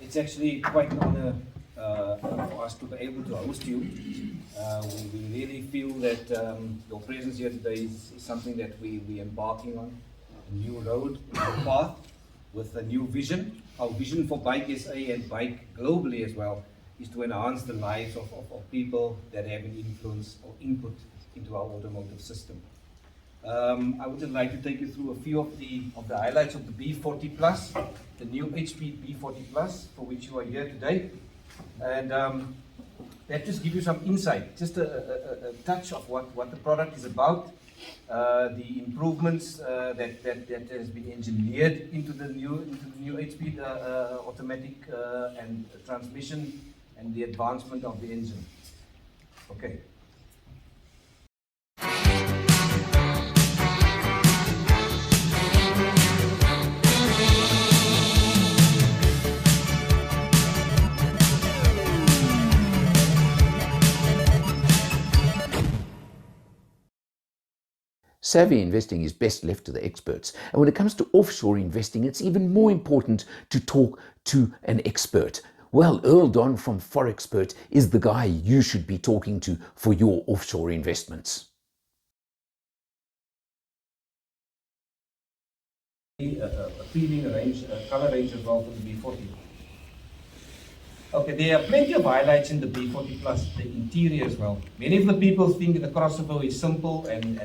It's actually quite an honor for us to be able to host you. We really feel that your presence here today is something that we're embarking on, a new road, a new path, with a new vision. Our vision for BAIC SA and BAIC globally as well is to enhance the lives of people that have an influence or input into our automotive system. I would like to take you through a few of the highlights of the B40 Plus, the new HP B40 Plus, for which you are here today. And that just give you some insight, just a touch of what the product is about, the improvements that has been engineered into the new HP automatic and transmission, and the advancement of the engine. Okay. Savvy investing is best left to the experts. And when it comes to offshore investing, it's even more important to talk to an expert. Well, Earl Don from Forexpert is the guy you should be talking to for your offshore investments. Appealing range, color range as well for the B40. Okay, there are plenty of highlights in the B40 Plus, the interior as well. Many of the people think the crossover is simple and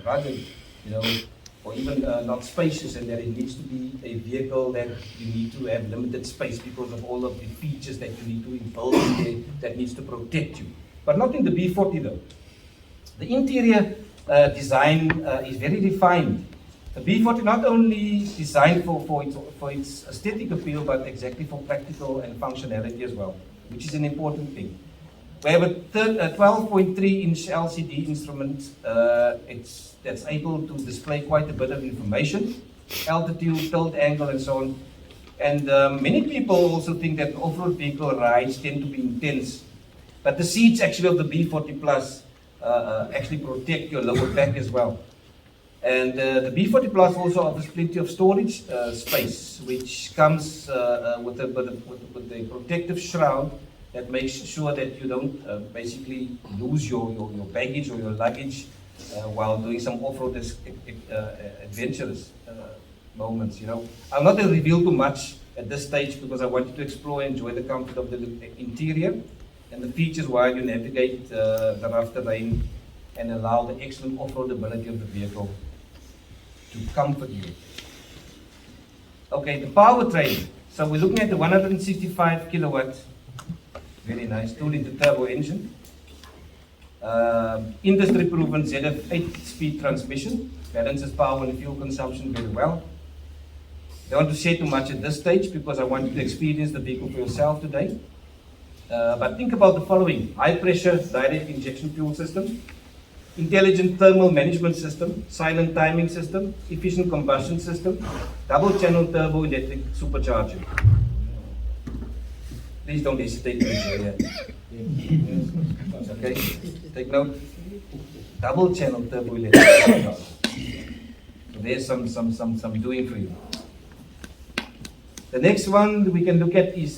rugged, you know, or even not spacious, and that it needs to be a vehicle that you need to have limited space because of all of the features that you need to involve in there that needs to protect you. But not in the B40 though. The interior design is very refined. The B40 not only designed for its aesthetic appeal, but exactly for practical and functionality as well, which is an important thing. We have a 12.3-inch LCD instrument. That's able to display quite a bit of information, altitude, tilt angle, and so on. And many people also think that off-road vehicle rides tend to be intense, but the seats actually of the B40 Plus actually protect your lower back as well. And the B40 Plus also offers plenty of storage space, which comes with a protective shroud that makes sure that you don't basically lose your baggage or your luggage while doing some off-road adventurous moments. You know, I'm not going to reveal too much at this stage because I want you to explore and enjoy the comfort of the interior and the features while you navigate the rough terrain and allow the excellent off-road ability of the vehicle to comfort you. Okay, the powertrain. So we're looking at the 165 kilowatt, very nice, 2-liter turbo engine. Industry proven ZF 8-speed transmission, balances power and fuel consumption very well. Don't want to say too much at this stage because I want you to experience the vehicle for yourself today. But think about the following: high pressure direct injection fuel system, intelligent thermal management system, silent timing system, efficient combustion system, double channel turbo electric supercharger. Please don't hesitate to enjoy that. Okay, take note. Double channel turbo electric supercharger. So there's some doing for you. The next one we can look at is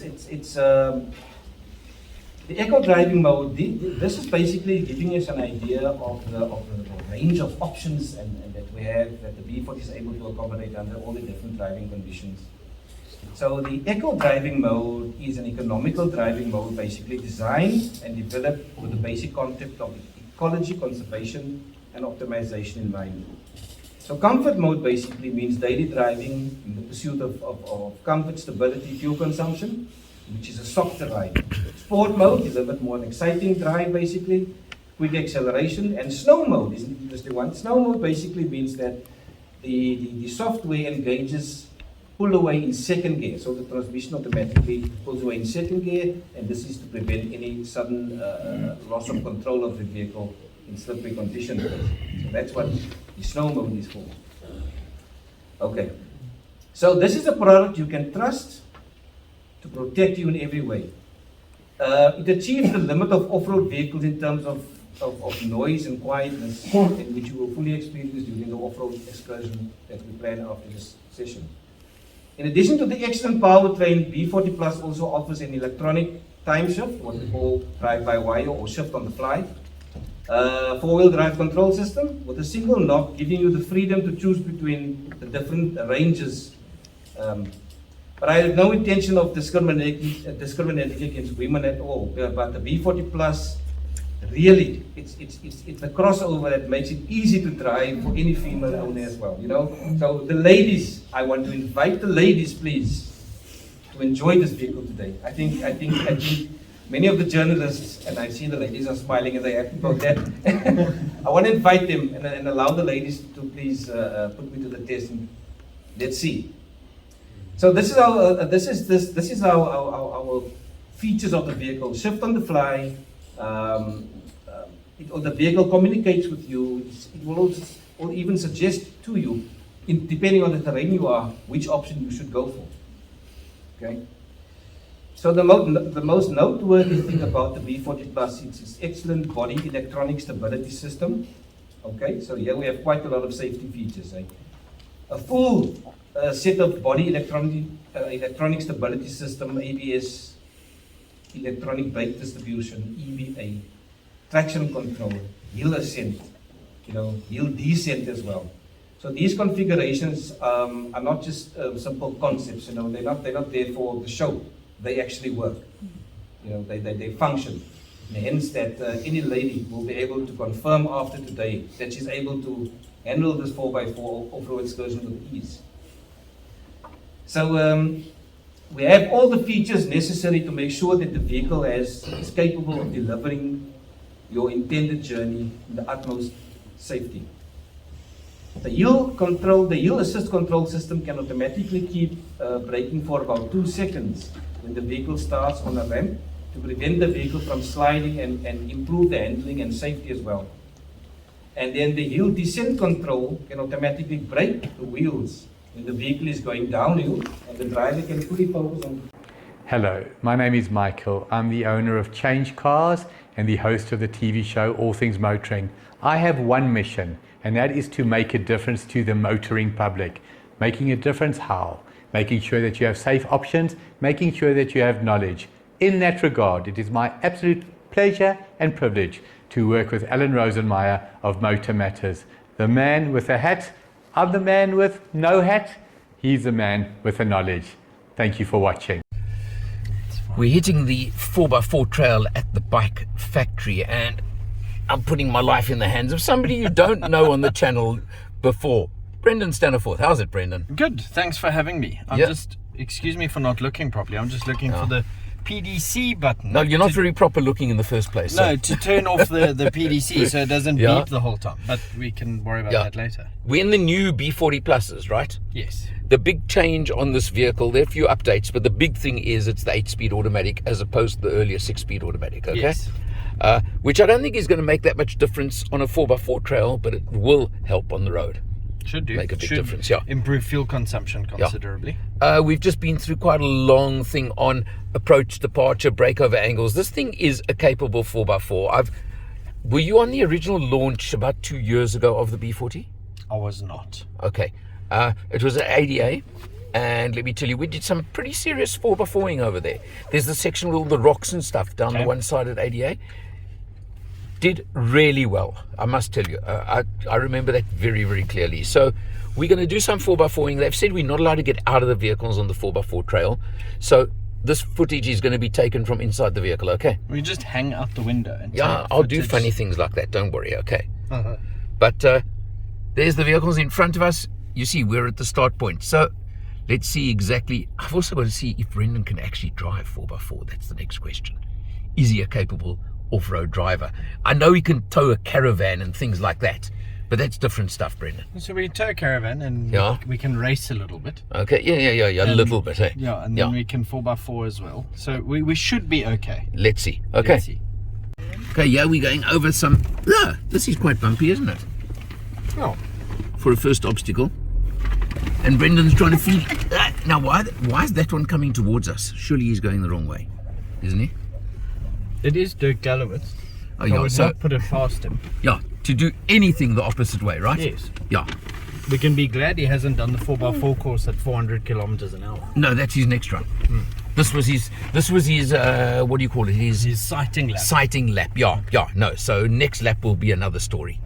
the eco driving mode. This is basically giving us an idea of the range of options and that we have, that the B40 is able to accommodate under all the different driving conditions. So the eco driving mode is an economical driving mode, basically designed and developed with the basic concept of ecology, conservation, and optimization in mind. So comfort mode basically means daily driving in the pursuit of comfort, stability, fuel consumption, which is a softer ride. Sport mode is a bit more an exciting drive, basically, quick acceleration. And snow mode is an interesting one. Snow mode basically means that the software engages pull away in second gear. So the transmission automatically pulls away in second gear, and this is to prevent any sudden loss of control of the vehicle in slippery conditions. So that's what the snow mode is for. Okay. So this is a product you can trust to protect you in every way. It achieves the limit of off-road vehicles in terms of noise and quietness, which you will fully experience during the off-road excursion that we plan after this session. In addition to the excellent powertrain, B40 Plus also offers an electronic time shift, what we call drive-by-wire or shift on the fly. Four-wheel drive control system with a single knob, giving you the freedom to choose between the different ranges. But I have no intention of discriminating against women at all. But the B40 Plus, really, it's the crossover that makes it easy to drive for any female owner as well. You know, so the ladies, I want to invite the ladies, please, to enjoy this vehicle today. I think many of the journalists, and I see the ladies are smiling and they're happy about that. I want to invite them and allow the ladies to please put me to the test and let's see. So this is our features of the vehicle. Shift on the fly. The vehicle communicates with you. It will even suggest to you, depending on the terrain you are, which option you should go for. Okay. So the most noteworthy thing about the B40 Plus is its excellent body electronic stability system. Okay, so here we have quite a lot of safety features. Eh? A full set of body electronic stability system, ABS, electronic brake distribution, EBA, traction control, hill ascent, hill descent as well. So these configurations are not just simple concepts. They're not there for the show. They actually work. They function. And hence that any lady will be able to confirm after today that she's able to handle this 4x4 off-road excursion with ease. So we have all the features necessary to make sure that the vehicle is capable of delivering your intended journey in the utmost safety. The hill assist control system can automatically keep braking for about 2 seconds when the vehicle starts on a ramp to prevent the vehicle from sliding and improve the handling and safety as well. And then the hill descent control can automatically brake the wheels when the vehicle is going downhill and the driver can fully focus on. Hello, my name is Michael. I'm the owner of CHANGECARS and the host of the TV show All Things Motoring. I have one mission, and that is to make a difference to the motoring public. Making a difference how? Making sure that you have safe options, making sure that you have knowledge. In that regard, it is my absolute pleasure and privilege to work with Alan Rosenmeyer of MotorMatters. The man with a hat, I'm the man with no hat, he's the man with the knowledge. Thank you for watching. We're hitting the 4x4 trail at the bike factory, and I'm putting my life in the hands of somebody you don't know on the channel before. Brendan Staniforth. How's it, Brendan? Good. Thanks for having me. Excuse me for not looking properly. I'm just looking for the PDC button. No, you're not very proper looking in the first place. No, to turn off the PDC so it doesn't beep the whole time. But we can worry about that later. We're in the new B40 Pluses, right? Yes. The big change on this vehicle, there are a few updates, but the big thing is it's the 8-speed automatic as opposed to the earlier 6-speed automatic, okay? Yes. Which I don't think is going to make that much difference on a 4x4 trail, but it will help on the road. Should do. Make a big difference, yeah. Improve fuel consumption considerably. We've just been through quite a long thing on approach, departure, breakover angles. This thing is a capable 4x4. Were you on the original launch about 2 years ago of the B40? I was not. Okay. It was at ADA, and let me tell you, we did some pretty serious 4x4ing over there. There's the section with all the rocks and stuff down the one side at ADA. Did really well, I must tell you. I remember that very, very clearly. So we're going to do some 4x4ing. They've said we're not allowed to get out of the vehicles on the 4x4 trail. So this footage is going to be taken from inside the vehicle, okay? We just hang out the window. And I'll do funny things like that, don't worry, okay? But there's the vehicles in front of us. You see, we're at the start point. So let's see exactly. I've also got to see if Brendan can actually drive 4x4. That's the next question. Is he a capable off-road driver? I know he can tow a caravan and things like that, but that's different stuff, Brendan. So we tow a caravan and we can race a little bit. Okay, yeah, a little bit, eh? Yeah, and then we can 4x4 as well. So we should be okay. Let's see. Okay. Let's see. Okay, yeah, we're going over some. This is quite bumpy, isn't it? Oh. For a first obstacle. And Brendan's trying to feel. Now, why is that one coming towards us? Surely he's going the wrong way, isn't he? It is Dirk Gallowitz. Oh, yeah. I would not put it past him. Yeah, to do anything the opposite way, right? Yes. Yeah. We can be glad he hasn't done the 4x4 course at 400 kilometers an hour. No, that's his next run. This was his what do you call it? His sighting lap. Sighting lap. Yeah, no. So next lap will be another story.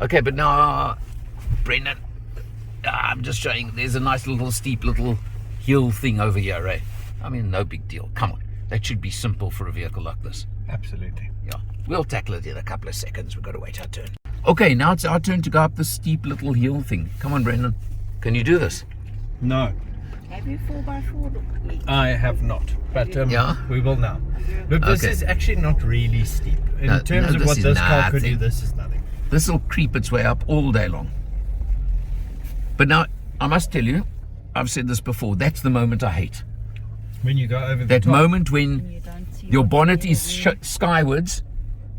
Okay, but now, Brendan, I'm just showing, there's a nice little steep little hill thing over here, right? I mean, no big deal. Come on. That should be simple for a vehicle like this. Absolutely. Yeah, we'll tackle it in a couple of seconds. We've got to wait our turn. Okay, now it's our turn to go up the steep little hill thing. Come on, Brendan. Can you do this? No, Have you 4x4? I have not. But Yeah? we will now. Look, this Okay. is actually not really steep. In No, terms no, of this what is this car could do, nothing. this is nothing. This will creep its way up all day long. But now, I must tell you, I've said this before, that's the moment I hate. When you go over the That top. moment when You don't see your what's bonnet there, is yeah. skywards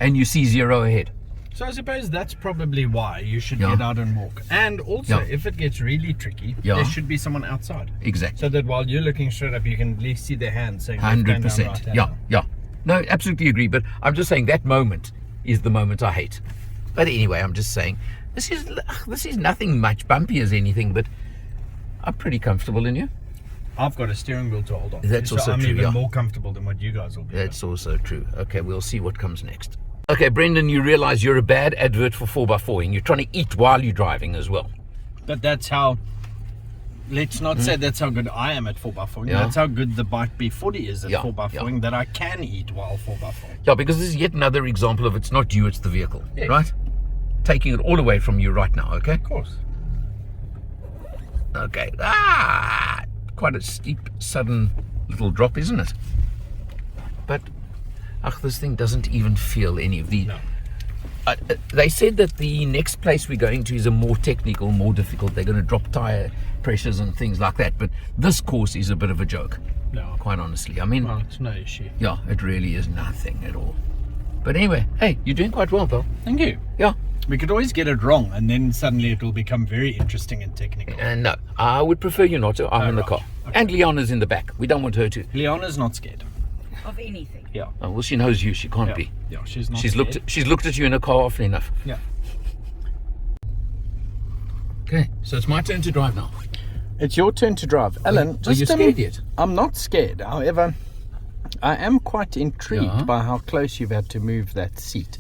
and you see zero ahead. So I suppose that's probably why you should Yeah. get out and walk. And also, Yeah. if it gets really tricky, Yeah. there should be someone outside. Exactly. So that while you're looking straight up, you can at least see their hands saying left hand down, 100%. right hand Yeah, down. yeah. No, absolutely agree. But I'm just saying that moment is the moment I hate. But anyway, I'm just saying this is nothing much bumpy as anything, but I'm pretty comfortable in you. I've got a steering wheel to hold on. That's so also I'm true, even yeah. more comfortable than what you guys will be. That's also true. Okay, we'll see what comes next. Okay, Brendan, you realize you're a bad advert for 4x4 and you're trying to eat while you're driving as well. But that's how, let's not say that's how good I am at 4x4. Yeah. That's how good the BAIC B40 is at Yeah, 4x4, that I can eat while 4x4. Yeah, because this is yet another example of it's not you, it's the vehicle, Yes. right? Taking it all away from you right now, okay? Of course. Okay. Quite a steep, sudden little drop, isn't it? But, this thing doesn't even feel any of the... No. They said that the next place we're going to is a more technical, more difficult. They're going to drop tire pressures and things like that. But this course is a bit of a joke, No. quite honestly. I mean, Well, it's no issue. yeah, it really is nothing at all. But anyway, hey, you're doing quite well, pal. Thank you. Yeah. We could always get it wrong, and then suddenly it will become very interesting and technical. And no, I would prefer you not to. I'm in the right. car. Okay. And Leona's in the back. We don't want her to. Leona's not scared. Of anything. Yeah. Oh, well, she knows you. She can't Yeah. be. Yeah, she's not She's scared. looked at you in a car often enough. Yeah. Okay, so it's my turn to drive now. It's your turn to drive. Alan, Are you scared yet? I'm not scared. However, I am quite intrigued Yeah. by how close you've had to move that seat.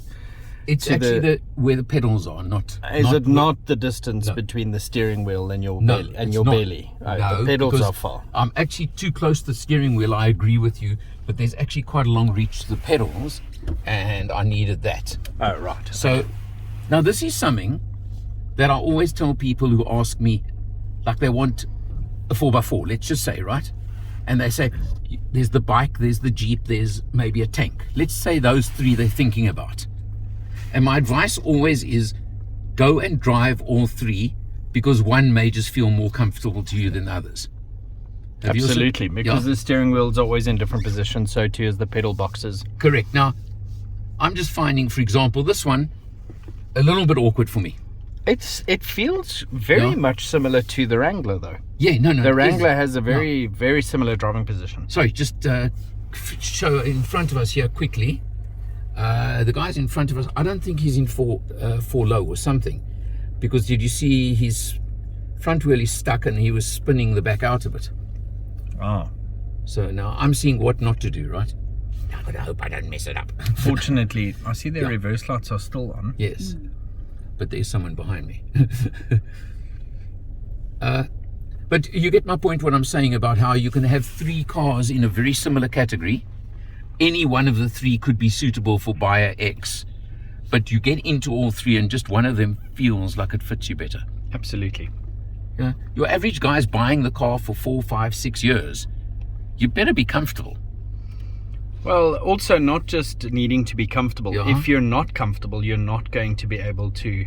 It's To actually the- where the pedals are, not. Is it where- not the distance No. between the steering wheel and your No, belly? And it's your not. belly? No, the pedals because are far. I'm actually too close to the steering wheel. I agree with you, but there's actually quite a long reach to the pedals, and I needed that. Oh, right. So now this is something that I always tell people who ask me, like they want a 4x4, let's just say, right? And they say, there's the bike, there's the Jeep, there's maybe a tank. Let's say those three they're thinking about. And my advice always is go and drive all three, because one may just feel more comfortable to you than others. Have you also- Absolutely, because Yeah. the steering wheel's always in different positions, so too is the pedal boxes. Correct. Now, I'm just finding, for example, this one, a little bit awkward for me. It feels very Yeah. much similar to the Wrangler, though. Yeah, no. The it is. Wrangler has a very similar driving position. Sorry, just show in front of us here quickly. The guy's in front of us. I don't think he's in four low or something, because did you see his front wheel is stuck and he was spinning the back out of it. Ah. So now I'm seeing what not to do, right? Now I hope I don't mess it up. Fortunately, I see their Yeah. reverse lights are still on. Yes, but there's someone behind me. But you get my point, what I'm saying about how you can have three cars in a very similar category. Any one of the three could be suitable for buyer X, but you get into all three and just one of them feels like it fits you better. Absolutely. Yeah? Your average guy's buying the car for 4, 5, 6 years. You better be comfortable. Well, also not just needing to be comfortable. Yeah. If you're not comfortable, you're not going to be able to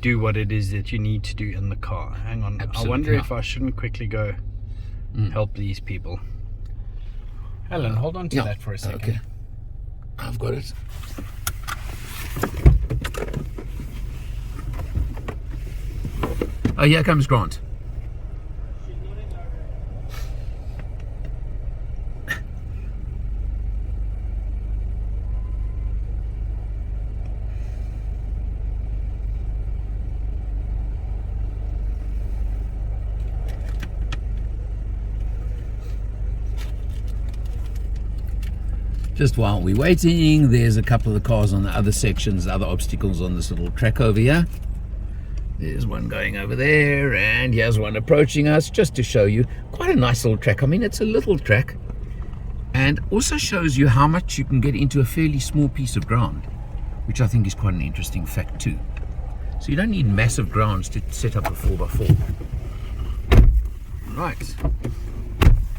do what it is that you need to do in the car. Hang on. Absolutely, I wonder yeah. if I shouldn't quickly go help these people. Helen, hold on to Yeah, that for a second. Okay. I've got it. Oh, here comes Grant. Just while we're waiting, there's a couple of cars on the other sections, other obstacles on this little track over here. There's one going over there, and here's one approaching us, just to show you. Quite a nice little track. I mean, it's a little track, and also shows you how much you can get into a fairly small piece of ground, which I think is quite an interesting fact too. So you don't need massive grounds to set up a 4x4. Right.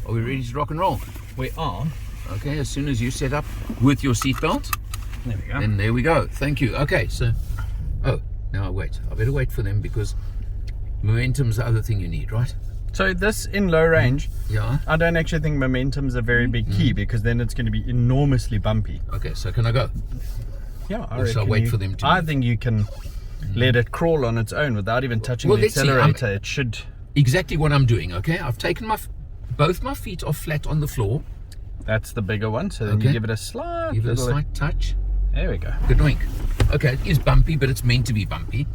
Are we ready to rock and roll? We are. Okay, as soon as you set up with your seatbelt, There we go. then there we go. Thank you. Okay, so, oh, now wait. I better wait for them because momentum's the other thing you need, right? So this in low range, Yeah. I don't actually think momentum's a very big key because then it's going to be enormously bumpy. Okay, so can I go? Yeah, I Or shall I reckon wait for them to I move? think you can let it crawl on its own without even touching Well, the let's see. accelerator. It should. Exactly what I'm doing, okay? I've taken both my feet off flat on the floor. That's the bigger one. So then you Okay. give it a slight. Give it a little- slight touch. There we go. Good doink. Okay, it is bumpy, but it's meant to be bumpy.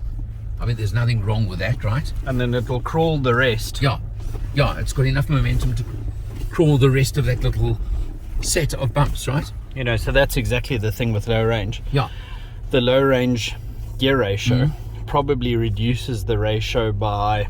I mean, there's nothing wrong with that, right? And then it will crawl the rest. Yeah, it's got enough momentum to crawl the rest of that little set of bumps, right? You know, so that's exactly the thing with low range. Yeah, The low range gear ratio probably reduces the ratio by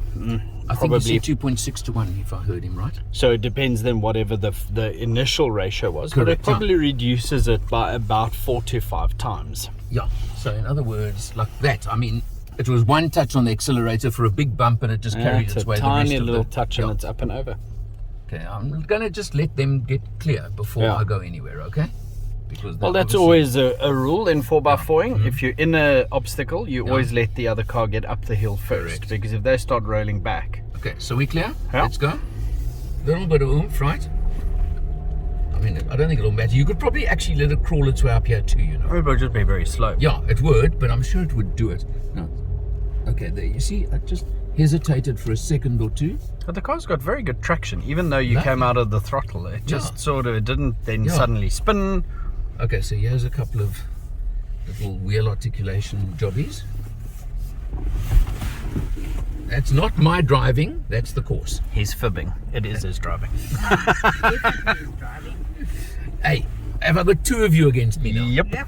I think probably. you said 2.6 to 1 if I heard him right. So it depends then whatever the initial ratio was, but Correct, it probably reduces it by about 4 to 5 times. Yeah, so in other words, like that. I mean, it was one touch on the accelerator for a big bump and it just carried It's its a way tiny the rest little of the, touch yeah. and it's up and over. Okay, I'm going to just let them get clear before Yeah. I go anywhere, okay? Because Well, that's obviously- always a rule in 4x4ing. If you're in an obstacle, you always let the other car get up the hill first. Correct. Because if they start rolling back. Okay, so we clear? Yeah. Let's go. Little bit of oomph, right? I mean, I don't think it'll matter. You could probably actually let it crawl its way up here too, you know. It will just be very slow. Yeah, it would, but I'm sure it would do it. No. Okay, there, you see, I just hesitated for a second or two. But the car's got very good traction, even though you Lovely. came out of the throttle. It just it didn't then Yeah. suddenly spin. Okay, so here's a couple of little wheel articulation jobbies. That's not my driving, that's the course. He's fibbing. It is his driving. Definitely is driving. Hey, have I got two of you against me now? Yep.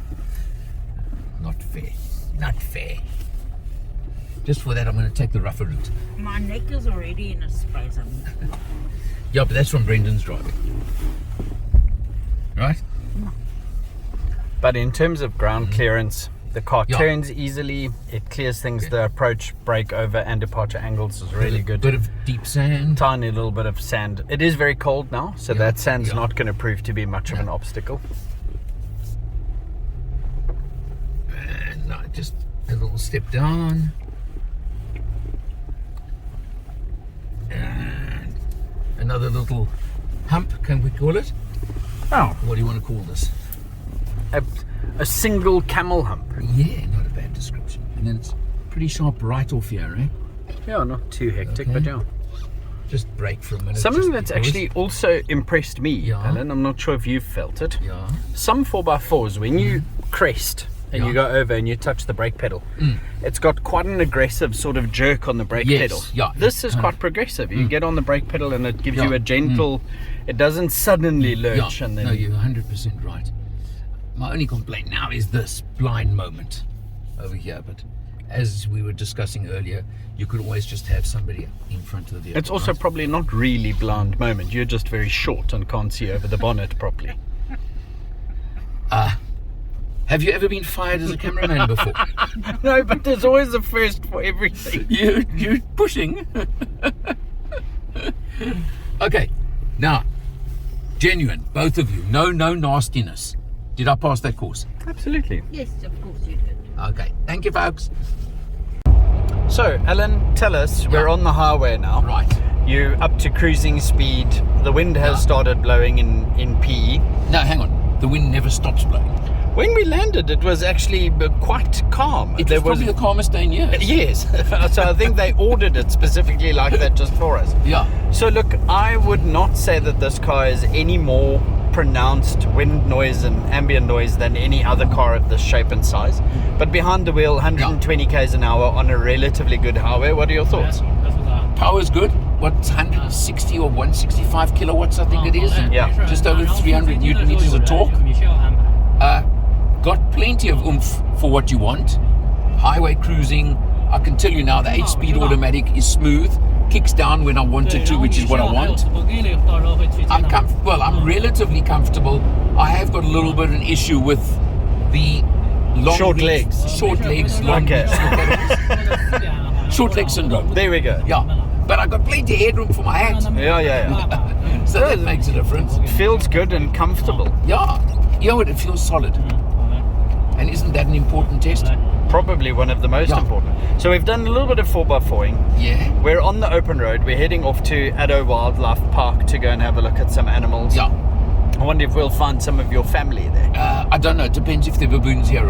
Not fair. Not fair. Just for that, I'm going to take the rougher route. My neck is already in a spasm. Yeah, but that's from Brendan's driving. Right? But in terms of ground clearance, the car Yeah. turns easily. It clears things. The approach, brake over, and departure angles is really good. Bit of deep sand. Tiny little bit of sand. It is very cold now, so Yeah, that sand's yeah. not going to prove to be much of an obstacle. And now just a little step down. And another little hump, can we call it? Oh, What do you want to call this? a single camel hump. Yeah, not a bad description. And then it's pretty sharp right off here, eh? Yeah, not too hectic, Okay. but yeah. Just brake for a minute. Something just that's because. actually also impressed me, Yeah. Alan, I'm not sure if you've felt it. Yeah. Some 4x4s, when you crest and you Yeah. go over and you touch the brake pedal, it's got quite an aggressive sort of jerk on the brake Yes, pedal. yeah, This is it- quite progressive. You get on the brake pedal and it gives Yeah, you a gentle, it doesn't suddenly Yeah, lurch and then... no, you're 100% right. My only complaint now is this blind moment over here, but as we were discussing earlier, you could always just have somebody in front of the vehicle. It's also right? probably not really blind moment. You're just very short and can't see over the bonnet properly. Have you ever been fired as a cameraman before? No, but there's always a first for everything. you pushing? Okay, now, genuine, both of you. No nastiness. Did I pass that course? Absolutely. Yes, of course you did. Okay, thank you, folks. So, Alan, tell us, we're on the highway now. Right. You're up to cruising speed. The wind has Yeah. started blowing in PE. No, hang on. The wind never stops blowing. When we landed, it was actually quite calm. It was probably the calmest day in years. Yes. So I think they ordered it specifically like that just for us. Yeah. So look, I would not say that this car is any more pronounced wind noise and ambient noise than any other car of this shape and size. But behind the wheel, 120 k's an hour on a relatively good highway. What are your thoughts? Power's good. what's 160 or 165 kilowatts, I think it is. And Yeah. just over 300 newton meters of torque. Got plenty of oomph for what you want. Highway cruising, I can tell you now the 8-speed automatic is smooth. Kicks down when I want it to, which is what I want. I'm comfortable. Well, I'm relatively comfortable. I have got a little bit of an issue with the long Short reach- legs. Short legs, long Okay. reach. Short leg syndrome. There we go. Yeah, but I got plenty of headroom for my hat, Yeah. so that makes a difference. Feels good and comfortable. Yeah, you know what? It feels solid, and isn't that an important test? Probably one of the most Yeah. important. So we've done a little bit of 4x4ing. Yeah. We're on the open road. We're heading off to Addo Wildlife Park to go and have a look at some animals. Yeah. I wonder if we'll find some of your family there. I don't know. It depends if the baboons here.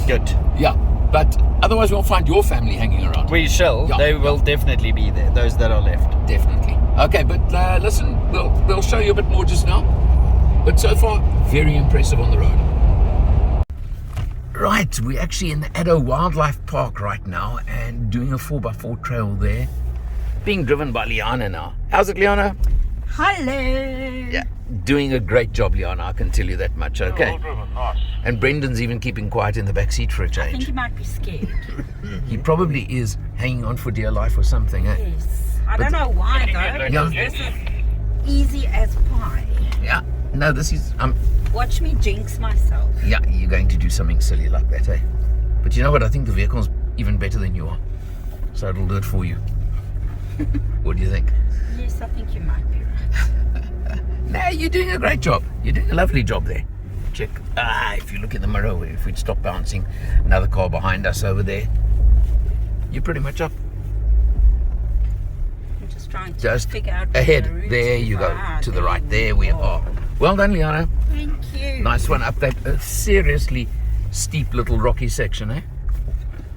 Good. Yeah, but otherwise we'll find your family hanging around. We shall. Yeah, They yeah. will definitely be there. Those that are left. Definitely. Okay, but listen, we'll show you a bit more just now. But so far, very impressive on the road. Right, we're actually in the Addo Wildlife Park right now and doing a 4x4 trail there. Being driven by Liana now. How's it, Liana? Hello. Yeah, doing a great job, Liana, I can tell you that much, okay? Nice. And Brendan's even keeping quiet in the back seat for a I think change. you might be scared. He probably is hanging on for dear life or something, eh? Yes. I don't know why though. Yeah. This is easy as pie. Yeah, no, this is, Watch me jinx myself. yeah, you're going to do something silly like that, eh? But you know what? I think the vehicle's even better than you are. So it'll do it for you. What do you think? Yes, I think you might be right. Nah, you're doing a great job. You're doing a lovely job there. Check. If you look in the mirror, if we'd stop bouncing, another car behind us over there. You're pretty much up. I'm just trying to Just figure out where ahead. the route There is. you go. Ah, To the right. There we go. are. Well done, Liana. Thank you. Nice one up that seriously steep little rocky section, eh?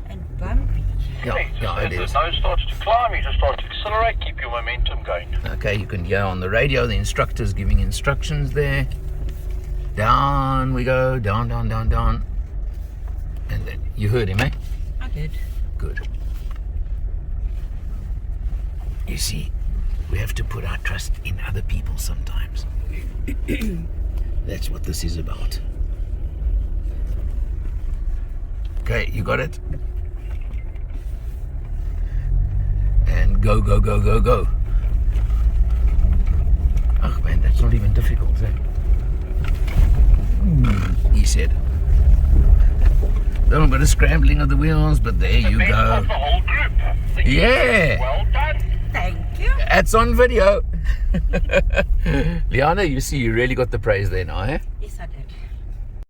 And bumpy. Yeah, it As is. the nose starts to climb, you just start to accelerate, keep your momentum going. Okay, you can hear on the radio the instructor's giving instructions there. Down we go, down, down, down, down. And then you heard him, eh? I did. Good. You see, we have to put our trust in other people sometimes. That's what this is about. Okay, you got it? And go, go, go, go, go. Oh man, that's not even difficult, eh? He said. A little bit of scrambling of the wheels, but there you Best go. of the whole group. Thank you. Yeah, Well done. Thank you. that's on video. Liana, you see, you really got the praise there now, eh? Yes, I did.